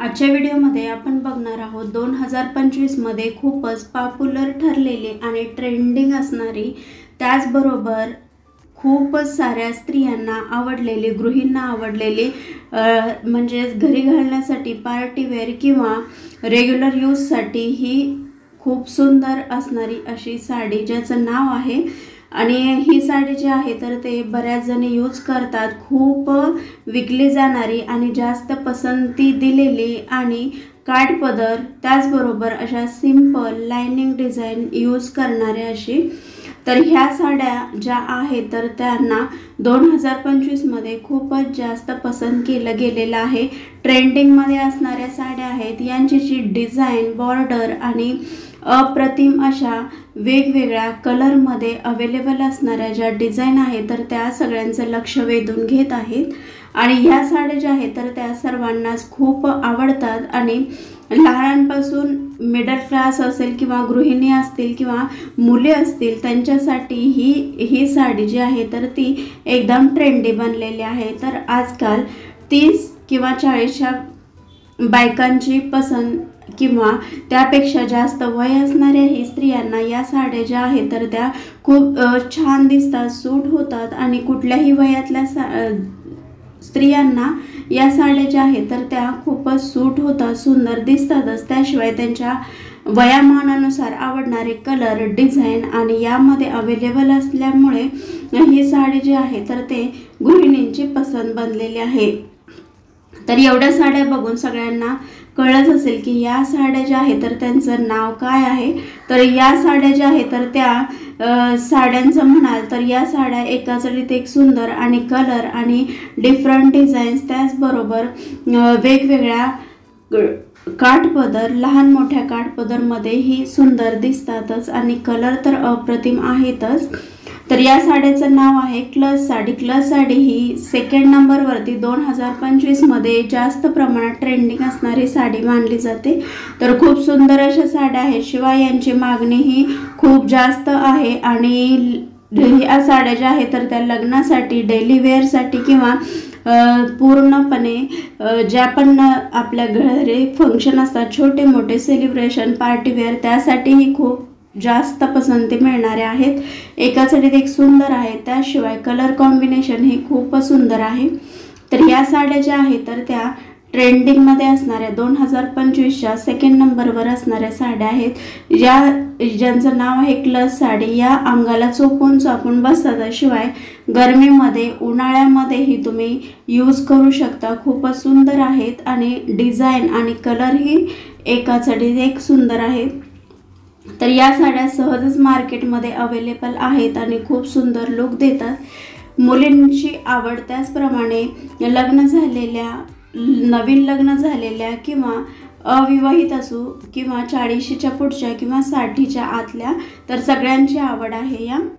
आजच्या व्हिडिओमध्ये आपण बघणार आहोत 2025 मध्ये खूपच पॉप्युलर ठरलेली आणि ट्रेंडिंग असणारी, त्याचबरोबर खूपच साऱ्या स्त्रियांना आवडलेली, गृहिणींना आवडलेली, म्हणजे घरी घालण्यासाठी पार्टी वेअर किंवा रेग्युलर यूजसाठी ही खूप सुंदर असणारी अशी साडी, ज्याचं नाव आहे आणि ही साडी जी आहे तर ते बऱ्याच जणी यूज करतात. खूप विकली जाणारी आणि जास्त पसंती दिलेली आणि काठपदर, त्याचबरोबर अशा सिंपल लाइनिंग डिझाईन यूज करणारे अशी. तर ह्या साड्या ज्या आहेत तर त्यांना 2025 मध्ये खूपच जास्त पसंत केलं गेलेलं आहे. ट्रेंडिंगमध्ये असणाऱ्या साड्या आहेत. यांची जी डिझाईन, बॉर्डर आणि अप्रतिम अशा वेगवेगळ्या कलरमध्ये अवेलेबल असणाऱ्या ज्या डिझाईन आहेत तर त्या सगळ्यांचं लक्ष वेधून घेत आहेत. आणि ह्या साड्या ज्या आहेत तर त्या सर्वांनाच खूप आवडतात आणि लहानांपासून मिडल क्लास असेल किंवा गृहिणी असतील किंवा मुले असतील त्यांच्यासाठी ही साडी जी आहे तर ती एकदम ट्रेंडी बनलेली आहे. तर आजकाल 30 किंवा 40च्या बायकांची पसंत किंवा त्यापेक्षा जास्त वय असणाऱ्याही स्त्रियांना या साड्या ज्या आहेत तर त्या खूप छान दिसतात, सूट होतात आणि कुठल्याही वयातल्या स्त्रियांना या साड्या ज्या आहेत तर त्या खूपच सूट होतात, सुंदर दिसतातच. त्याशिवाय त्यांच्या वयामानानुसार आवडणारे कलर, डिझाईन आणि यामध्ये अवेलेबल असल्यामुळे ही साडी जी आहे तर ते गृहिणींची पसंत बनलेली आहे. तर एवढ्या साड्या बघून सगळ्यांना कळत असेल की या साड्या ज्या आहेत तर त्यांचं नाव काय आहे. तर या साड्या ज्या आहेत तर त्या साड्यांचं म्हणाल तर या साड्या एका साडीत एक सुंदर आणि कलर आणि डिफरंट डिझाईन्स, त्याचबरोबर वेगवेगळ्या काठपदर, लहान मोठ्या काठपदरमध्येही सुंदर दिसतातच आणि कलर तर अप्रतिम आहेतच. तर या साडीचं नाव आहे क्लच साडी. क्लच साडी ही सेकंड नंबरवरती 2025 मध्ये जास्त प्रमाणात ट्रेंडिंग असणारी साडी मानली जाते. तर खूप सुंदर अशा साड्या आहेत. शिवाय यांची मागणीही खूप जास्त आहे आणि या साड्या ज्या आहेत तर त्या लग्नासाठी, डेली वेअरसाठी किंवा पूर्णपणे ज्या पण आपल्या घरी फंक्शन असतात, छोटे मोठे सेलिब्रेशन, पार्टी वेअर, त्यासाठीही खूप जास्त पसंती मिळणारे आहेत. एका साडीत एक सुंदर आहे, त्याशिवाय कलर कॉम्बिनेशन हे खूप सुंदर आहे. तर या साड्या ज्या आहेत तर त्या ट्रेंडिंगमध्ये असणाऱ्या 2025च्या सेकंड नंबरवर असणाऱ्या साड्या आहेत, ज्यांचं नाव आहे क्लच साडी. या अंगाला चोपून बसतात. शिवाय गरमीमध्ये, उन्हाळ्यामध्येही तुम्ही यूज करू शकता. खूपच सुंदर आहेत आणि डिझाईन आणि कलरही एका साडीत एक सुंदर आहेत. तर या साड्या सहजच मार्केटमध्ये अवेलेबल आहेत आणि खूप सुंदर लुक देतात. मुलींची आवड, त्याचप्रमाणे नवीन लग्न झालेल्या किंवा अविवाहित असू किंवा 40च्या पुढच्या किंवा 60च्या आतल्या, तर सगळ्यांची आवड आहे या